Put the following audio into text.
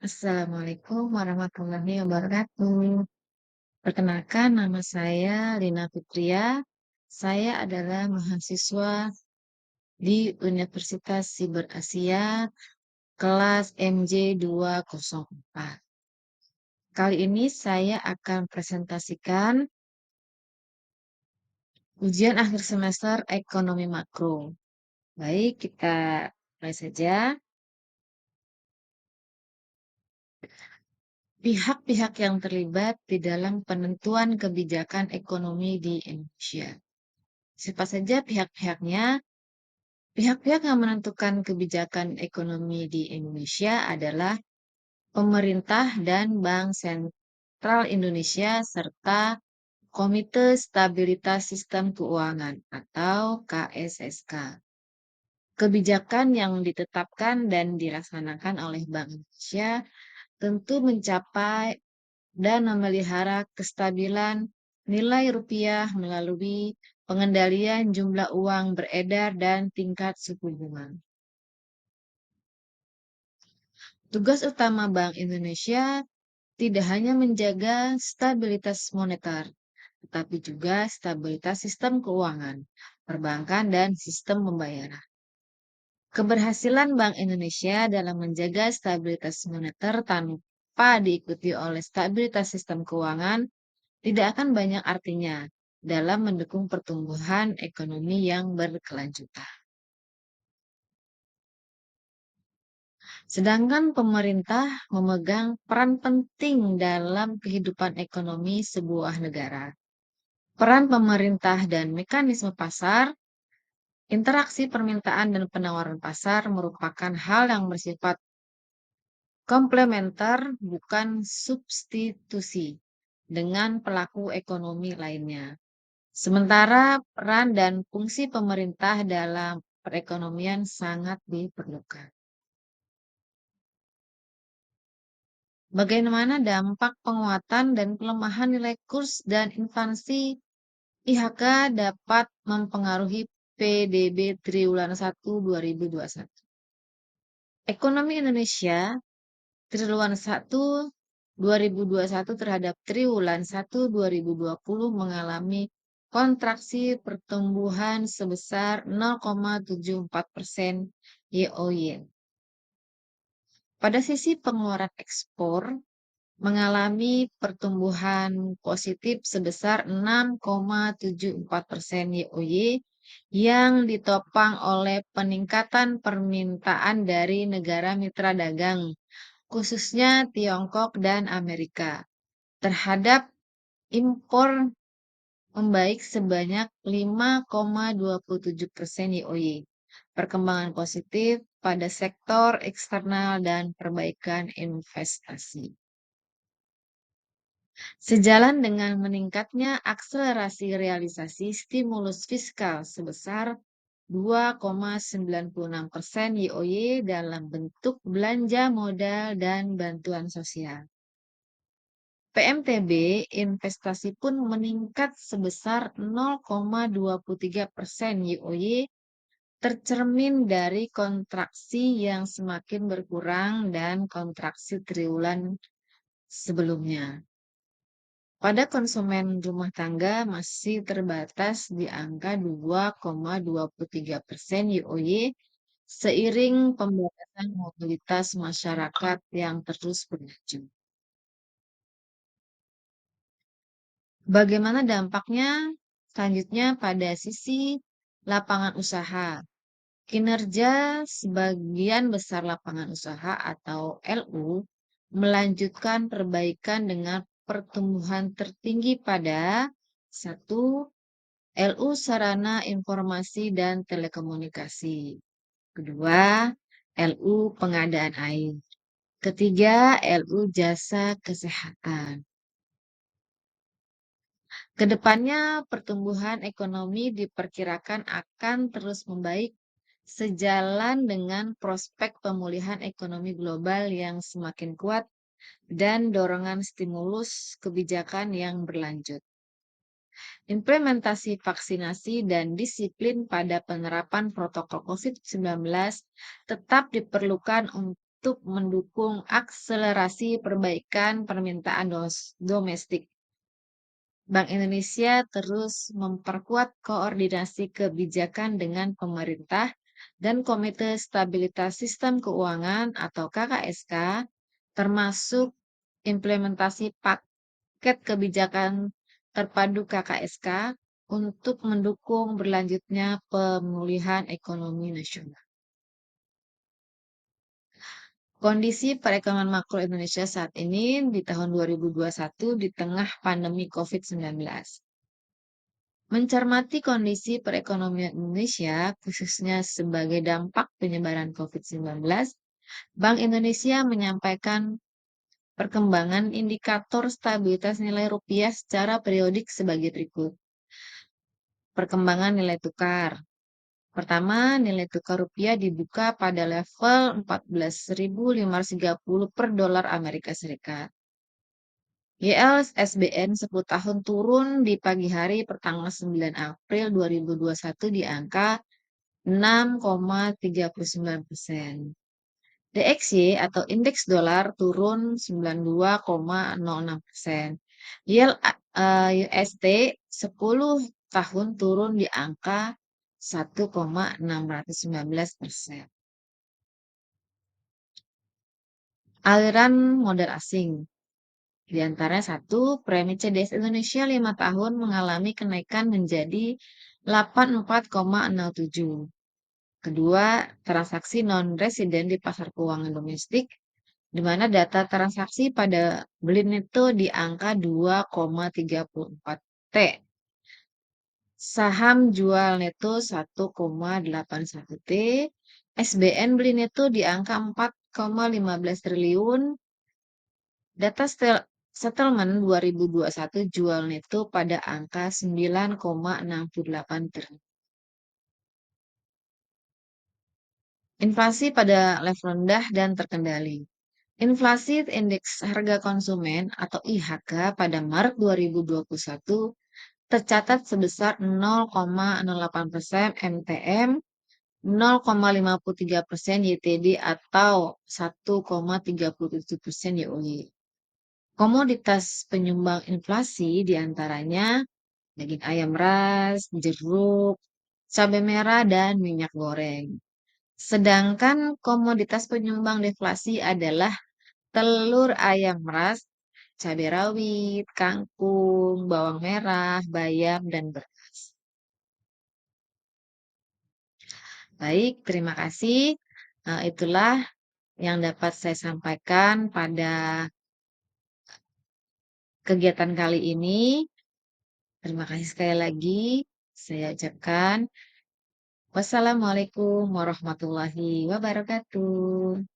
Assalamualaikum warahmatullahi wabarakatuh. Perkenalkan, nama saya Lina Fitria. Saya adalah mahasiswa di Universitas Siber Asia kelas MJ204. Kali ini saya akan presentasikan ujian akhir semester ekonomi makro. Baik, kita mulai saja. Pihak-pihak yang terlibat di dalam penentuan kebijakan ekonomi di Indonesia. Siapa saja pihak-pihaknya? Pihak-pihak yang menentukan kebijakan ekonomi di Indonesia adalah pemerintah dan Bank Sentral Indonesia serta Komite Stabilitas Sistem Keuangan atau KSSK. Kebijakan yang ditetapkan dan dilaksanakan oleh Bank Indonesia tentu mencapai dan memelihara kestabilan nilai rupiah melalui pengendalian jumlah uang beredar dan tingkat suku bunga. Tugas utama Bank Indonesia tidak hanya menjaga stabilitas moneter, tetapi juga stabilitas sistem keuangan, perbankan, dan sistem pembayaran. Keberhasilan Bank Indonesia dalam menjaga stabilitas moneter tanpa diikuti oleh stabilitas sistem keuangan tidak akan banyak artinya dalam mendukung pertumbuhan ekonomi yang berkelanjutan. Sedangkan pemerintah memegang peran penting dalam kehidupan ekonomi sebuah negara. Peran pemerintah dan mekanisme pasar, interaksi permintaan dan penawaran pasar merupakan hal yang bersifat komplementer, bukan substitusi dengan pelaku ekonomi lainnya. Sementara peran dan fungsi pemerintah dalam perekonomian sangat diperlukan. Bagaimana dampak penguatan dan pelemahan nilai kurs dan inflasi IHK dapat mempengaruhi PDB triwulan 1 2021? Ekonomi Indonesia triwulan 1 2021 terhadap triwulan 1 2020 mengalami kontraksi pertumbuhan sebesar 0,74% YoY. Pada sisi pengeluaran ekspor mengalami pertumbuhan positif sebesar 6,74% YoY yang ditopang oleh peningkatan permintaan dari negara mitra dagang, khususnya Tiongkok dan Amerika, terhadap impor membaik sebanyak 5,27% YoY. Perkembangan positif pada sektor eksternal dan perbaikan investasi. Sejalan dengan meningkatnya akselerasi realisasi stimulus fiskal sebesar 2,96% YoY dalam bentuk belanja modal dan bantuan sosial. PMTB investasi pun meningkat sebesar 0,23% YoY, tercermin dari kontraksi yang semakin berkurang dan kontraksi triwulan sebelumnya. Pada konsumen rumah tangga masih terbatas di angka 2,23% YoY seiring pembatasan mobilitas masyarakat yang terus berlanjut. Bagaimana dampaknya selanjutnya pada sisi lapangan usaha? Kinerja sebagian besar lapangan usaha atau LU melanjutkan perbaikan dengan pertumbuhan tertinggi pada 1. LU Sarana Informasi dan Telekomunikasi. Kedua, LU Pengadaan Air. Ketiga, LU Jasa Kesehatan. Kedepannya, pertumbuhan ekonomi diperkirakan akan terus membaik sejalan dengan prospek pemulihan ekonomi global yang semakin kuat dan dorongan stimulus kebijakan yang berlanjut. Implementasi vaksinasi dan disiplin pada penerapan protokol COVID-19 tetap diperlukan untuk untuk mendukung akselerasi perbaikan permintaan domestik. Bank Indonesia terus memperkuat koordinasi kebijakan dengan pemerintah dan Komite Stabilitas Sistem Keuangan atau KKSK, termasuk implementasi paket kebijakan terpadu KKSK untuk mendukung berlanjutnya pemulihan ekonomi nasional. Kondisi perekonomian makro Indonesia saat ini di tahun 2021 di tengah pandemi COVID-19. Mencermati kondisi perekonomian Indonesia, khususnya sebagai dampak penyebaran COVID-19, Bank Indonesia menyampaikan perkembangan indikator stabilitas nilai rupiah secara periodik sebagai berikut. Perkembangan nilai tukar. Pertama, nilai tukar rupiah dibuka pada level 14.530 per dolar Amerika Serikat. YLSBN 10 tahun turun di pagi hari pertanggal 9 April 2021 di angka 6,39%. DXY atau indeks dolar turun 92,06%. Yield USD 10 tahun turun di angka 1,619%. Aliran modal asing. Di antaranya satu, premi CDS Indonesia 5 tahun mengalami kenaikan menjadi 84,07. Kedua, transaksi non-residen di pasar keuangan domestik, di mana data transaksi pada BLIN itu di angka 2,34 T. Saham jual neto 1,81 T. SBN beli neto di angka 4,15 triliun. Data settlement 2021 jual neto pada angka 9,68 triliun. Inflasi pada level rendah dan terkendali. Inflasi indeks harga konsumen atau IHK pada Maret 2021 tercatat sebesar 0,08% MTM, 0,53% YTD atau 1,37% YOY. Komoditas penyumbang inflasi diantaranya daging ayam ras, jeruk, cabai merah, dan minyak goreng. Sedangkan komoditas penyumbang deflasi adalah telur ayam ras, cabai rawit, kangkung, bawang merah, bayam, dan beras. Baik, terima kasih. Itulah yang dapat saya sampaikan pada kegiatan kali ini. Terima kasih sekali lagi. Saya ucapkan wassalamualaikum warahmatullahi wabarakatuh.